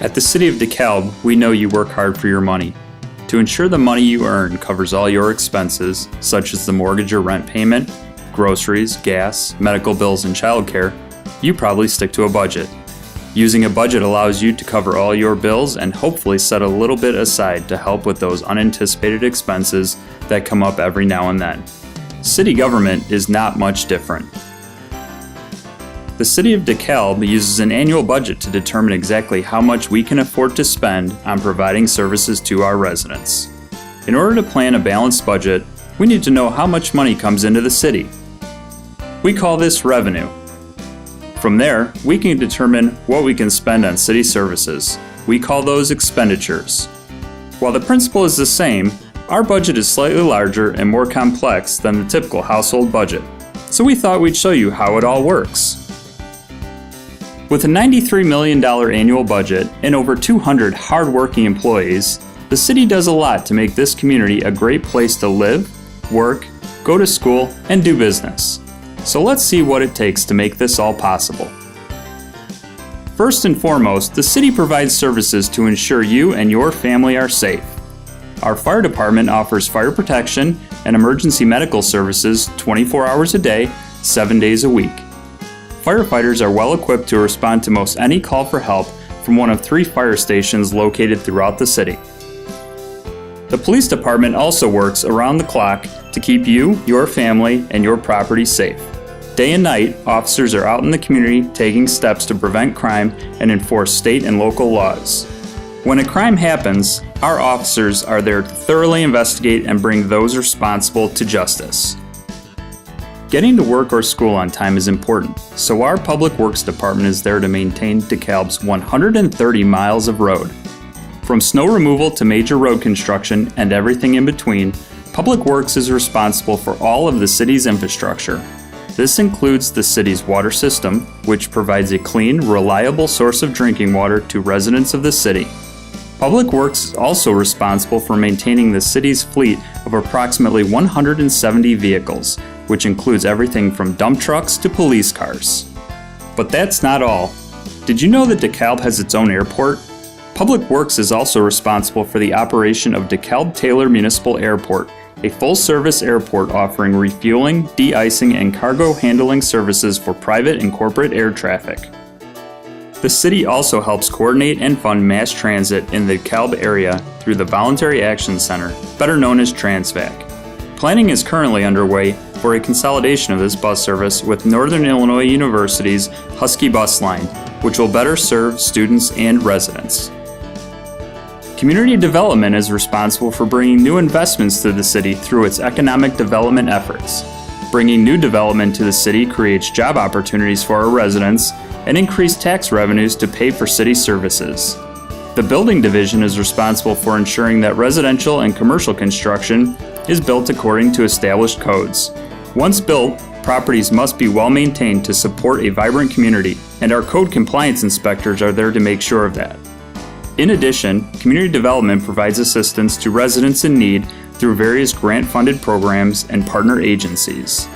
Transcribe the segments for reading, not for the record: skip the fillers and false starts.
At the City of DeKalb, we know you work hard for your money. To ensure the money you earn covers all your expenses, such as the mortgage or rent payment, groceries, gas, medical bills, and childcare, you probably stick to a budget. Using a budget allows you to cover all your bills and hopefully set a little bit aside to help with those unanticipated expenses that come up every now and then. City government is not much different. The City of DeKalb uses an annual budget to determine exactly how much we can afford to spend on providing services to our residents. In order to plan a balanced budget, we need to know how much money comes into the city. We call this revenue. From there, we can determine what we can spend on city services. We call those expenditures. While the principle is the same, our budget is slightly larger and more complex than the typical household budget, so we thought we'd show you how it all works. With a $93 million annual budget and over 200 hard-working employees, the city does a lot to make this community a great place to live, work, go to school, and do business. So let's see what it takes to make this all possible. First and foremost, the city provides services to ensure you and your family are safe. Our fire department offers fire protection and emergency medical services 24 hours a day, 7 days a week. Firefighters are well equipped to respond to most any call for help from one of 3 fire stations located throughout the city. The police department also works around the clock to keep you, your family, and your property safe. Day and night, officers are out in the community taking steps to prevent crime and enforce state and local laws. When a crime happens, our officers are there to thoroughly investigate and bring those responsible to justice. Getting to work or school on time is important, so our Public Works Department is there to maintain DeKalb's 130 miles of road. From snow removal to major road construction and everything in between, Public Works is responsible for all of the city's infrastructure. This includes the city's water system, which provides a clean, reliable source of drinking water to residents of the city. Public Works is also responsible for maintaining the city's fleet of approximately 170 vehicles, which includes everything from dump trucks to police cars. But that's not all. Did you know that DeKalb has its own airport? Public Works is also responsible for the operation of DeKalb-Taylor Municipal Airport, a full-service airport offering refueling, de-icing, and cargo handling services for private and corporate air traffic. The city also helps coordinate and fund mass transit in the DeKalb area through the Voluntary Action Center, better known as TRANSVAC. Planning is currently underway for a consolidation of this bus service with Northern Illinois University's Husky Bus Line, which will better serve students and residents. Community development is responsible for bringing new investments to the city through its economic development efforts. Bringing new development to the city creates job opportunities for our residents and increased tax revenues to pay for city services. The building division is responsible for ensuring that residential and commercial construction is built according to established codes. Once built, properties must be well maintained to support a vibrant community, and our code compliance inspectors are there to make sure of that. In addition, community development provides assistance to residents in need through various grant-funded programs and partner agencies.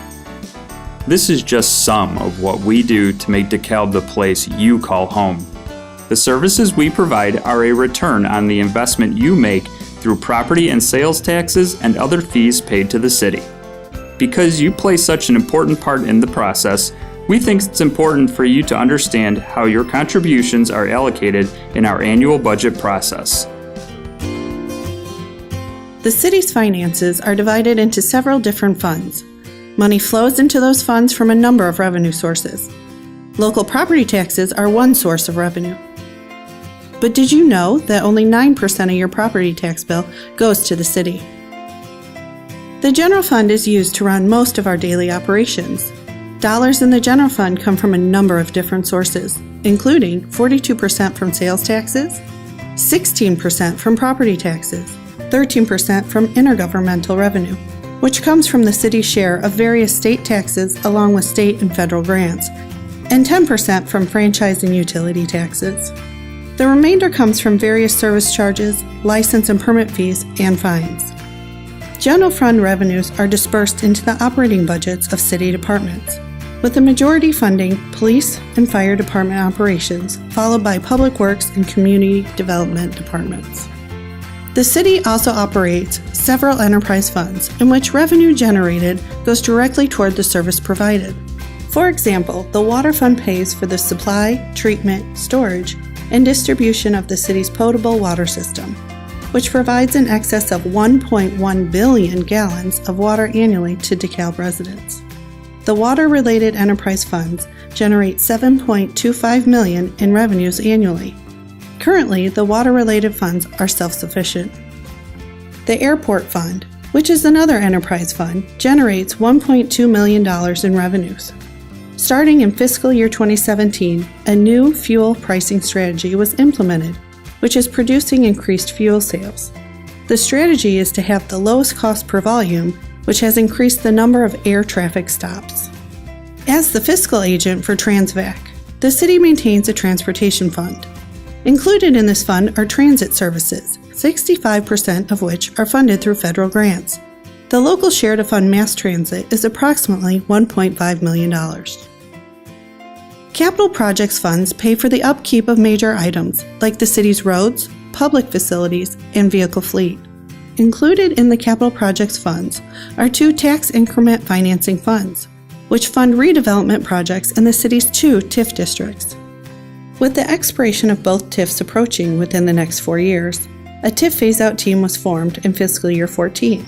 This is just some of what we do to make DeKalb the place you call home. The services we provide are a return on the investment you make through property and sales taxes and other fees paid to the city. Because you play such an important part in the process, we think it's important for you to understand how your contributions are allocated in our annual budget process. The city's finances are divided into several different funds. Money flows into those funds from a number of revenue sources. Local property taxes are one source of revenue. But did you know that only 9% of your property tax bill goes to the city? The general fund is used to run most of our daily operations. Dollars in the general fund come from a number of different sources, including 42% from sales taxes, 16% from property taxes, 13% from intergovernmental revenue, which comes from the city's share of various state taxes along with state and federal grants, and 10% from franchise and utility taxes. The remainder comes from various service charges, license and permit fees, and fines. General fund revenues are dispersed into the operating budgets of city departments. with the majority funding police and fire department operations, followed by public works and community development departments. The city also operates several enterprise funds in which revenue generated goes directly toward the service provided. For example, the water fund pays for the supply, treatment, storage, and distribution of the city's potable water system, which provides in excess of 1.1 billion gallons of water annually to DeKalb residents. The water-related enterprise funds generate $7.25 million in revenues annually. Currently, the water-related funds are self-sufficient. The Airport Fund, which is another enterprise fund, generates $1.2 million in revenues. Starting in fiscal year 2017, a new fuel pricing strategy was implemented, which is producing increased fuel sales. The strategy is to have the lowest cost per volume, which has increased the number of air traffic stops. As the fiscal agent for TRANSVAC, the city maintains a transportation fund. Included in this fund are transit services, 65% of which are funded through federal grants. The local share to fund mass transit is approximately $1.5 million. Capital projects funds pay for the upkeep of major items like the city's roads, public facilities, and vehicle fleet. Included in the capital projects funds are two tax increment financing funds, which fund redevelopment projects in the city's two TIF districts. With the expiration of both TIFs approaching within the next 4 years, a TIF phase-out team was formed in fiscal year 14.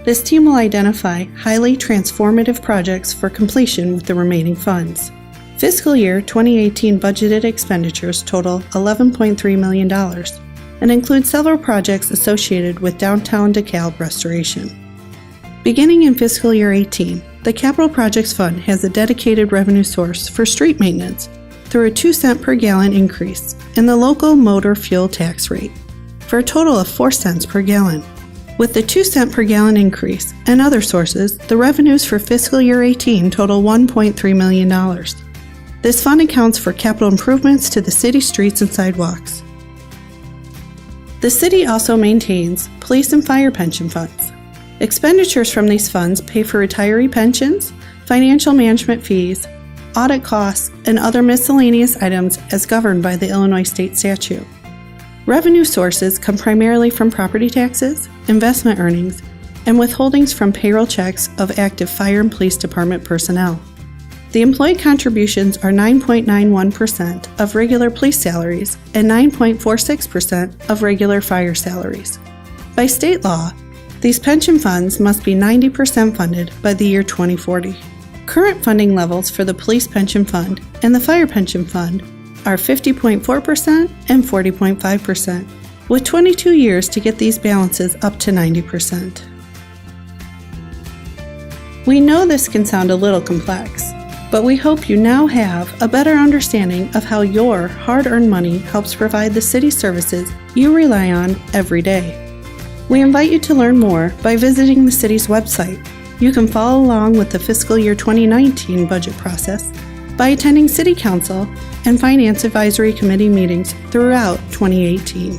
This team will identify highly transformative projects for completion with the remaining funds. Fiscal year 2018 budgeted expenditures total $11.3 million and include several projects associated with downtown DeKalb restoration. Beginning in fiscal year 18, the Capital Projects Fund has a dedicated revenue source for street maintenance through a 2-cent per gallon increase in the local motor fuel tax rate, for a total of 4 cents per gallon. With the 2-cent per gallon increase and other sources, the revenues for fiscal year 18 total $1.3 million. This fund accounts for capital improvements to the city streets and sidewalks. The city also maintains police and fire pension funds. Expenditures from these funds pay for retiree pensions, financial management fees, audit costs, and other miscellaneous items as governed by the Illinois state statute. Revenue sources come primarily from property taxes, investment earnings, and withholdings from payroll checks of active fire and police department personnel. The employee contributions are 9.91% of regular police salaries and 9.46% of regular fire salaries. By state law, these pension funds must be 90% funded by the year 2040. Current funding levels for the police pension fund and the fire pension fund are 50.4% and 40.5%, with 22 years to get these balances up to 90%. We know this can sound a little complex, but we hope you now have a better understanding of how your hard-earned money helps provide the city services you rely on every day. We invite you to learn more by visiting the city's website. You can follow along with the fiscal year 2019 budget process by attending City Council and Finance Advisory Committee meetings throughout 2018.